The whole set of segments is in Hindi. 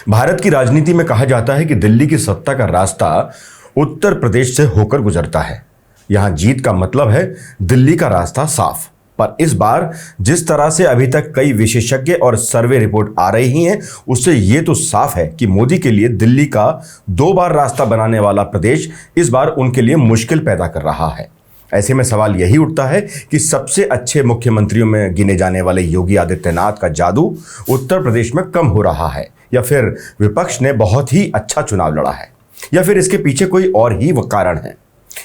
भारत की राजनीति में कहा जाता है कि दिल्ली की सत्ता का रास्ता उत्तर प्रदेश से होकर गुजरता है। यहां जीत का मतलब है दिल्ली का रास्ता साफ। पर इस बार जिस तरह से अभी तक कई विशेषज्ञ और सर्वे रिपोर्ट आ रही हैं, उससे यह तो साफ है कि मोदी के लिए दिल्ली का 2 बार रास्ता बनाने वाला प्रदेश इस बार उनके लिए मुश्किल पैदा कर रहा है। ऐसे में सवाल यही उठता है कि सबसे अच्छे मुख्यमंत्रियों में गिने जाने वाले योगी आदित्यनाथ का जादू उत्तर प्रदेश में कम हो रहा है, या फिर विपक्ष ने बहुत ही अच्छा चुनाव लड़ा है, या फिर इसके पीछे कोई और ही कारण है।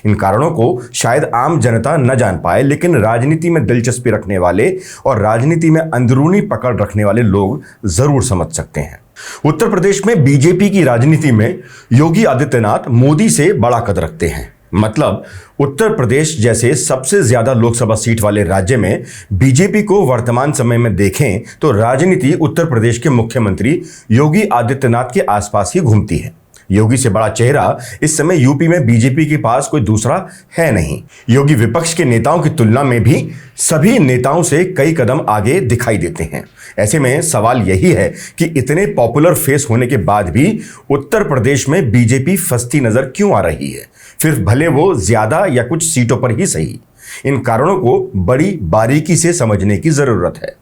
इन कारणों को शायद आम जनता न जान पाए, लेकिन राजनीति में दिलचस्पी रखने वाले और राजनीति में अंदरूनी पकड़ रखने वाले लोग जरूर समझ सकते हैं। उत्तर प्रदेश में बीजेपी की राजनीति में योगी आदित्यनाथ मोदी से बड़ा कद रखते हैं। मतलब उत्तर प्रदेश जैसे सबसे ज्यादा लोकसभा सीट वाले राज्य में बीजेपी को वर्तमान समय में देखें तो राजनीति उत्तर प्रदेश के मुख्यमंत्री योगी आदित्यनाथ के आसपास ही घूमती है। योगी से बड़ा चेहरा इस समय यूपी में बीजेपी के पास कोई दूसरा है नहीं। योगी विपक्ष के नेताओं की तुलना में भी सभी नेताओं से कई कदम आगे दिखाई देते हैं। ऐसे में सवाल यही है कि इतने पॉपुलर फेस होने के बाद भी उत्तर प्रदेश में बीजेपी फंसती नजर क्यों आ रही है, फिर भले वो ज्यादा या कुछ सीटों पर ही सही। इन कारणों को बड़ी बारीकी से समझने की जरूरत है।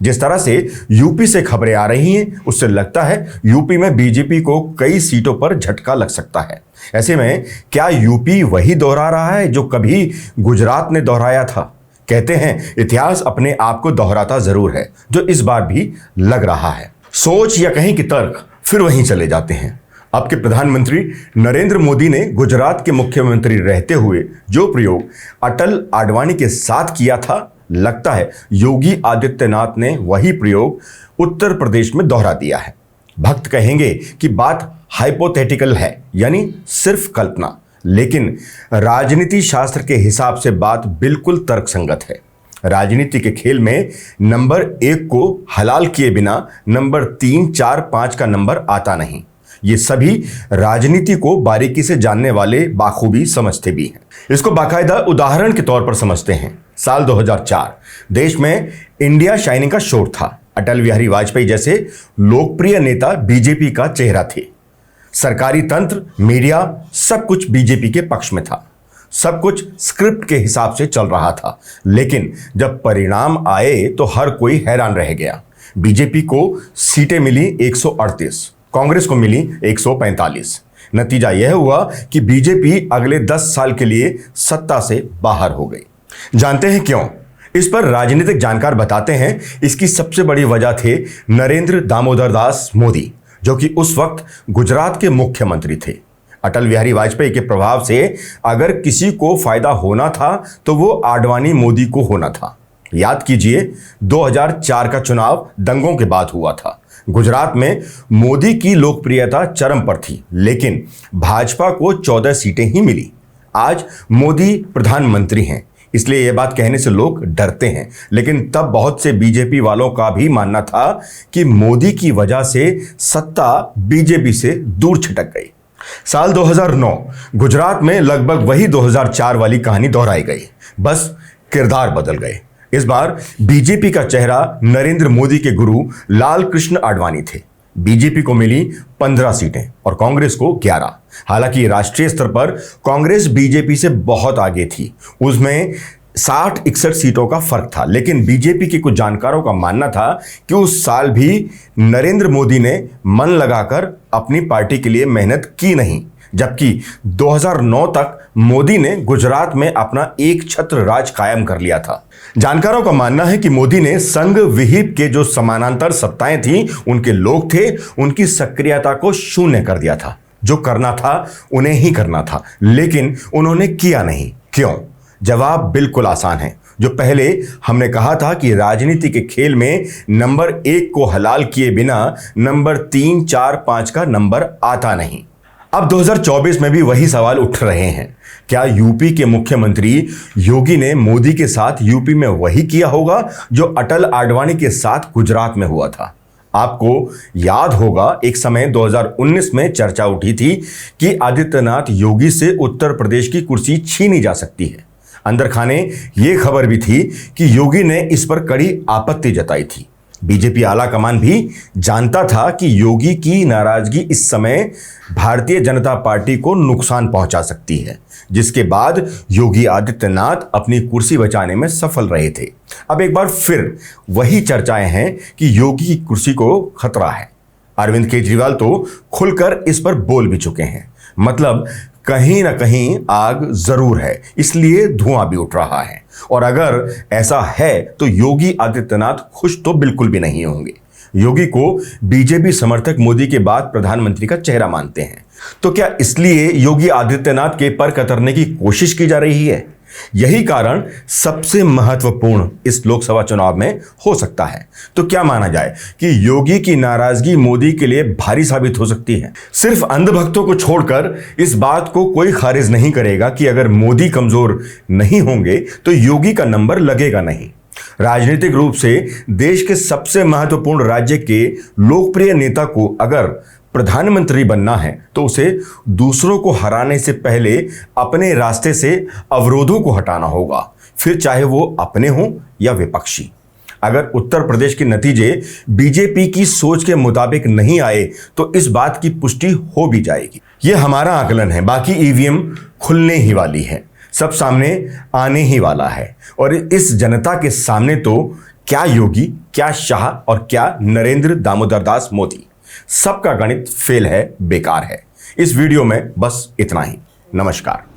जिस तरह से यूपी से खबरें आ रही हैं, उससे लगता है यूपी में बीजेपी को कई सीटों पर झटका लग सकता है। ऐसे में क्या यूपी वही दोहरा रहा है जो कभी गुजरात ने दोहराया था? कहते हैं इतिहास अपने आप को दोहराता जरूर है, जो इस बार भी लग रहा है। सोच या कहीं कि तर्क फिर वहीं चले जाते हैं। अब के प्रधानमंत्री नरेंद्र मोदी ने गुजरात के मुख्यमंत्री रहते हुए जो प्रयोग अटल आडवाणी के साथ किया था, लगता है योगी आदित्यनाथ ने वही प्रयोग उत्तर प्रदेश में दोहरा दिया है। भक्त कहेंगे कि बात हाइपोथेटिकल है, यानी सिर्फ कल्पना, लेकिन राजनीति शास्त्र के हिसाब से बात बिल्कुल तर्कसंगत है। राजनीति के खेल में नंबर 1 को हलाल किए बिना नंबर 3, 4, 5 का नंबर आता नहीं। ये सभी राजनीति को बारीकी से जानने वाले बाखूबी समझते भी हैं। इसको बाकायदा उदाहरण के तौर पर समझते हैं। साल 2004 देश में इंडिया शाइनिंग का शोर था। अटल बिहारी वाजपेयी जैसे लोकप्रिय नेता बीजेपी का चेहरा थे। सरकारी तंत्र, मीडिया, सब कुछ बीजेपी के पक्ष में था। सब कुछ स्क्रिप्ट के हिसाब से चल रहा था। लेकिन जब परिणाम आए तो हर कोई हैरान रह गया। बीजेपी को सीटें मिली 138, कांग्रेस को मिली 145। नतीजा यह हुआ कि बीजेपी अगले 10 साल के लिए सत्ता से बाहर हो गई। जानते हैं क्यों? इस पर राजनीतिक जानकार बताते हैं इसकी सबसे बड़ी वजह थे नरेंद्र दामोदर दास मोदी, जो कि उस वक्त गुजरात के मुख्यमंत्री थे। अटल बिहारी वाजपेयी के प्रभाव से अगर किसी को फायदा होना था तो वो आडवाणी मोदी को होना था। याद कीजिए 2004 का चुनाव दंगों के बाद हुआ था। गुजरात में मोदी की लोकप्रियता चरम पर थी, लेकिन भाजपा को 14 सीटें ही मिली। आज मोदी प्रधानमंत्री हैं, इसलिए यह बात कहने से लोग डरते हैं। लेकिन तब बहुत से बीजेपी वालों का भी मानना था कि मोदी की वजह से सत्ता बीजेपी से दूर छिटक गई। साल 2009 गुजरात में लगभग वही 2004 वाली कहानी दोहराई गई, बस किरदार बदल गए। इस बार बीजेपी का चेहरा नरेंद्र मोदी के गुरु लाल कृष्ण आडवाणी थे। बीजेपी को मिली 15 सीटें और कांग्रेस को 11। हालांकि राष्ट्रीय स्तर पर कांग्रेस बीजेपी से बहुत आगे थी, उसमें 60-61 सीटों का फर्क था। लेकिन बीजेपी के कुछ जानकारों का मानना था कि उस साल भी नरेंद्र मोदी ने मन लगाकर अपनी पार्टी के लिए मेहनत की नहीं, जबकि 2009 तक मोदी ने गुजरात में अपना एक छत्र राज कायम कर लिया था। जानकारों का मानना है कि मोदी ने संघ विहिप के जो समानांतर सत्ताएं थीं, उनके लोग थे, उनकी सक्रियता को शून्य कर दिया था। जो करना था उन्हें ही करना था, लेकिन उन्होंने किया नहीं। क्यों? जवाब बिल्कुल आसान है। जो पहले हमने कहा था कि राजनीति के खेल में नंबर 1 को हलाल किए बिना नंबर 3, 4, 5 का नंबर आता नहीं। अब 2024 में भी वही सवाल उठ रहे हैं। क्या यूपी के मुख्यमंत्री योगी ने मोदी के साथ यूपी में वही किया होगा जो अटल आडवाणी के साथ गुजरात में हुआ था? आपको याद होगा एक समय 2019 में चर्चा उठी थी कि आदित्यनाथ योगी से उत्तर प्रदेश की कुर्सी छीनी जा सकती है। अंदर खाने ये खबर भी थी कि योगी ने इस पर कड़ी आपत्ति जताई थी। बीजेपी आला कमान भी जानता था कि योगी की नाराजगी इस समय भारतीय जनता पार्टी को नुकसान पहुंचा सकती है, जिसके बाद योगी आदित्यनाथ अपनी कुर्सी बचाने में सफल रहे थे। अब एक बार फिर वही चर्चाएं हैं कि योगी की कुर्सी को खतरा है। अरविंद केजरीवाल तो खुलकर इस पर बोल भी चुके हैं। मतलब कहीं ना कहीं आग जरूर है, इसलिए धुआं भी उठ रहा है। और अगर ऐसा है तो योगी आदित्यनाथ खुश तो बिल्कुल भी नहीं होंगे। योगी को बीजेपी समर्थक मोदी के बाद प्रधानमंत्री का चेहरा मानते हैं। तो क्या इसलिए योगी आदित्यनाथ के पर कतरने की कोशिश की जा रही है? यही कारण सबसे महत्वपूर्ण इस लोकसभा चुनाव में हो सकता है। तो क्या माना जाए कि योगी की नाराजगी मोदी के लिए भारी साबित हो सकती है? सिर्फ अंधभक्तों को छोड़कर इस बात को कोई खारिज नहीं करेगा कि अगर मोदी कमजोर नहीं होंगे तो योगी का नंबर लगेगा नहीं। राजनीतिक रूप से देश के सबसे महत्वपूर्ण राज्य के लोकप्रिय नेता को अगर प्रधानमंत्री बनना है तो उसे दूसरों को हराने से पहले अपने रास्ते से अवरोधों को हटाना होगा, फिर चाहे वो अपने हों या विपक्षी। अगर उत्तर प्रदेश के नतीजे बीजेपी की सोच के मुताबिक नहीं आए तो इस बात की पुष्टि हो भी जाएगी। यह हमारा आकलन है, बाकी ईवीएम खुलने ही वाली है, सब सामने आने ही वाला है। और इस जनता के सामने तो क्या योगी, क्या शाह और क्या नरेंद्र दामोदर दास मोदी, सबका गणित फेल है, बेकार है। इस वीडियो में बस इतना ही। नमस्कार।